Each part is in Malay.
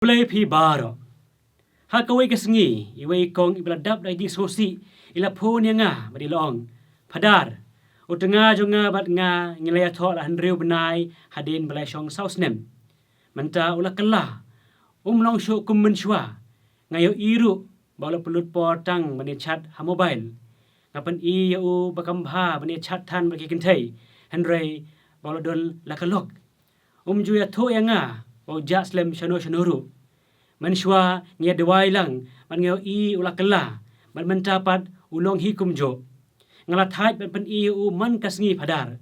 Mulai pi baro. Hakaway kasengi, iway kong ibaladap na di sosi, ilapon niya nga, madilong. Padar, o tanga jo nga bat nga, ngilaya to la handriw benay, hadin balay syong sausnem. Manta ula kala, umlong syo kumensywa, ngayo iru, bala pelut portang bani chat ha mobile. Ngapan i yau bakambha bani chat tan bagi kintay, handray, bala don lakalok. Juya to ya nga, o jaslem syano-syanuru. Manswa ngia dewai lang, man ngayo i ula kala, man mentapat ulong hikum jo. Ngalathat ban pen i u man kasngi padar.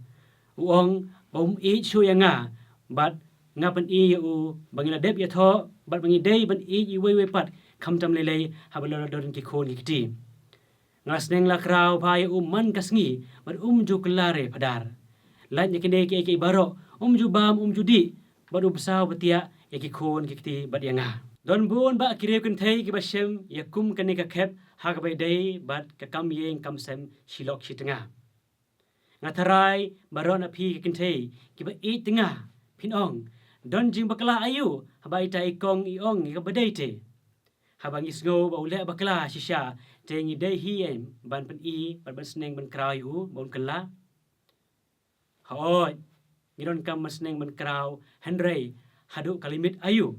Uong i syo ya nga, bat ngapan i u bangila dep ya to, bat bangi day ban i we pat kamtam lelay habalala don kikon kikti. Ngasneng lakraw pa u man kasngi, bat jo kelare padar. Lat nya kene ke baro, ju bam ju di, bat besaw betia ya kikon kikti bat ya nga. Don buon ba kireu kentay ki basem yakum kane ka khep ha ka day bat ka kam yeng kam sem silok si tengah. Ngatarai baron api ki kentay ki ba i tengah pinong don jing bakla ayu habai tai kong iong ka badai te. Habang isngo ba ule bakla sisya te ngi day hi em ban pen i ban sneng ban kraw yu bon kala. Haoy ngidon kam sneng ban kraw handray hadu kalimit ayu.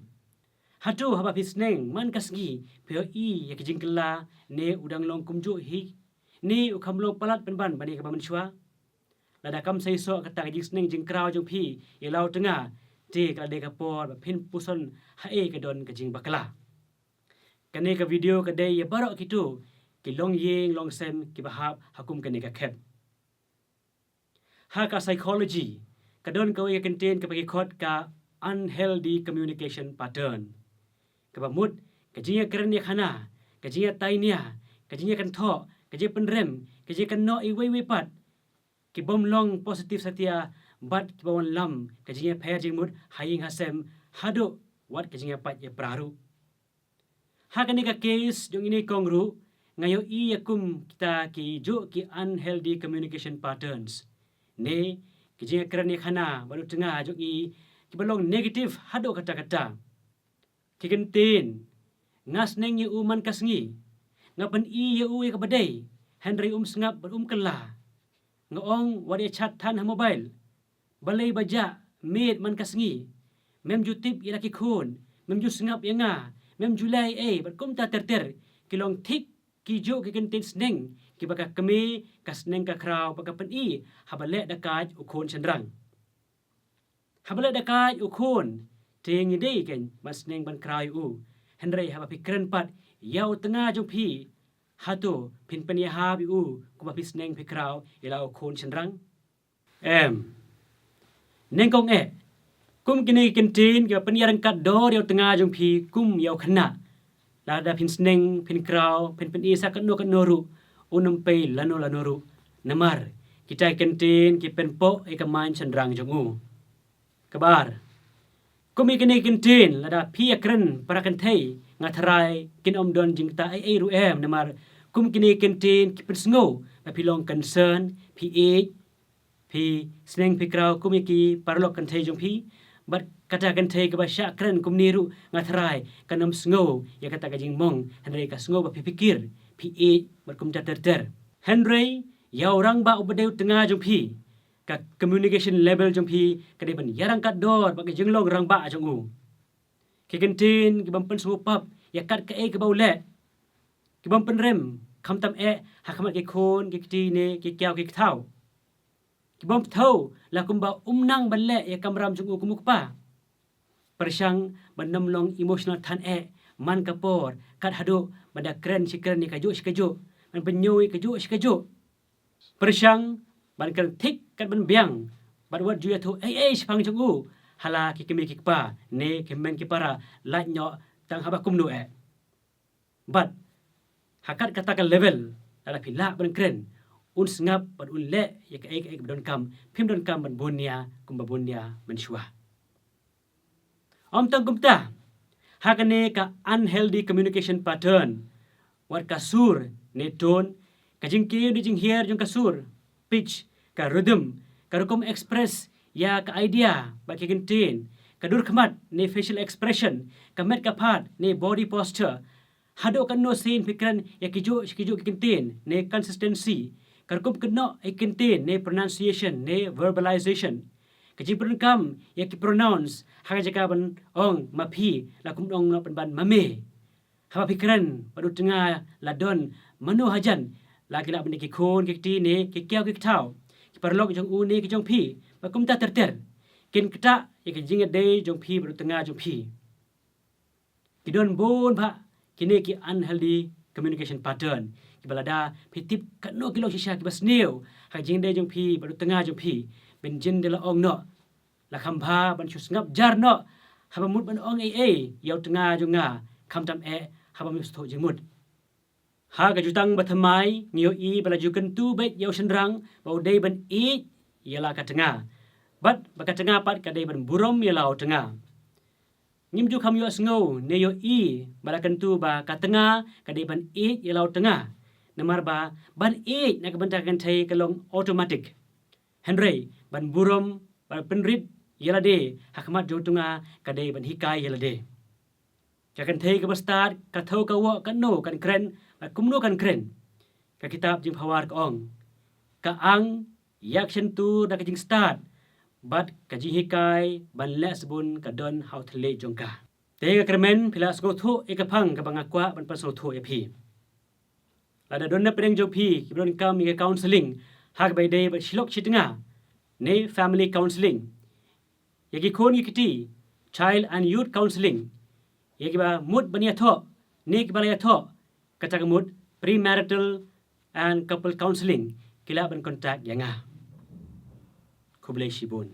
Hatu haba pisneng man kasgi pio i ya kijingkela ne udang long kumju hi ni ukam long palat penban bani ka manswa lada kam sai so kata ka jingneng jingkraw jong pi ilau tengah te ka de ka por pin puson ha e ka don ka jing bakla kane ka video ka de ya barok kitu ki long yeng long sem ki bahap hakum kane ka khep ha ka psychology ka don ka we contain ka pagi khot ka unhealthy communication pattern. Kabamut, kajinya kerenya khana, kajinya tainia, kajinya kan tho, kajinya penrem, kajinya kan no iwe pat. Kibom long positif satia, bat kibawan lam, kajinya paya jingmut, haying hasem, hado, wat kajinya pat ya praru. Hakani ka case, yung ini kongru, ngayo i yakum kita ki jo ki unhealthy communication patterns. Ne, kajinya kerenya khana, baru tengah jo i, kibalong negatif, hado kata-kata. Kigentin ngas neng yu man kasngi ngapan i yu ya kabadai handray sengap ber kala ngaong wadi chat tan ha mobile balay baja med man kasngi mem jutip ira kikon mem ju sengap ya nga mem julai ber ta ter kilong tik kijo kigentin sneng kibaka kami kasneng ka kraw baka pen i habale dakaj ukon sendrang habale dakaj ukon tengi day ken masneng ban krai u hendrai haba pikren pat yau tengah jong pi hatu pin pen ya habi u kuma pisneng pikraw ilau kon senrang nengkong kum kini kentin ke penyaran kat dor yau tengah jong pi kum yau khana lada pin sneng pin kraw pin isa kan noru unum pe lanoru namar kita kentin ki pen po ikamain senrang jong u kabar kumi kini kentin lada pia keren para kentai ngatarai kin om don jingta ai ru namar kum kini kentin ki persngo pa pilong concern pi sneng pi kraw kumi ki parlok kentai jong pi bat kata kentai ke basya keren kum niru ngatarai kanom sngo ya kata kajing mong hendrai ka sngo ba pikir pi bat kum ter hendrai ya orang ba ubadeu tengah jong pi ka communication level jong pi kade ban yarang kat dor bagi jenglong rang ba jong u kigentin ki bampen sumupap ya kat ka ke baule ki bampen rem khamtam hakamat ki khon ki ti ne ki kyau ki thau ki bam thau la kumba umnang balle ya kamram jong u kumukpa persang banam long emotional than man kapor kat hadu bada kren sikren ni kaju man penyoi kaju persang ban kan tik kan ban biang ban wat juya tu sepang jong u hala ki kemi ki pa ne kemen ki para la nyo tang haba kum nu bat hakat katakan level ala pila ban kren un sengap ban un le ya ka don kam pim don kam ban bonia kum ba bonia mensyua om tang kumta hakane ka unhealthy communication pattern wat kasur ne ton kajingki ni jing here jong kasur pitch ka rhythm ka rukum express ya ka idea ba kigentin kadur kemat ni facial expression, kamet kapat ni body posture, hadok kan no sin pikiran ya kijuk kintin ni consistency, karkup keno kintin ni pronunciation ni verbalization. Kajing perengkam ya ki pronounce hang jaka ban ong mapi lakum ong no ban mame. Haba pikiran padu tengah ladon manu hajan lagi nak benda ki khon ki ti ni ki kiau ki tau. Ki perlok jong u ni ki jong pi, bakum ta terter. Kin ketak ya ki jing day jong pi padu tengah jong pi. Ki don bon ba kini ki unhealthy communication pattern. Ki balada pitip kano kilo shisha ki basneu. Hang jing day jong pi padu tengah jong pi. Ben jin de la ong no la khamba ban chus ngap jar no haba mut ban ong ai yau tengah jong nga kham tam haba mi sto jing mut ha ga jutang bathamai ngio I bala jukan tu bet yau senrang bau dei ban I yala ka tengah bat baka tengah pat ka dei ban burom yala tengah ngim ju kham yo asngau ne yo I bala kan tu ba ka tengah ka dei ban I yala tengah namar ba ban I na ka banta kan thai ka long automatic Henry ban burom ban penrit yala de hakmat jotunga kadai ban hikai yala de kakan thei ka bastad ka thau ka wo kan no kan kren kumno kan kren ka kitab jing phawar ka ong ka ang yakshen tu da ka jing start bat ka jing hikai ban les bun ka don how thle jongka te ka kremen philas go thu ekaphang ka bangakwa ban pasau thu ya phi lada don na preng jo phi ki don kam mi counseling hak by day but shilok chitnga ne family counseling yagi khon yikiti child and youth counseling yagi ba mut bania tho ne ki balaya tho kachak mut premarital and couple counseling kila ban contact yanga kublai shibun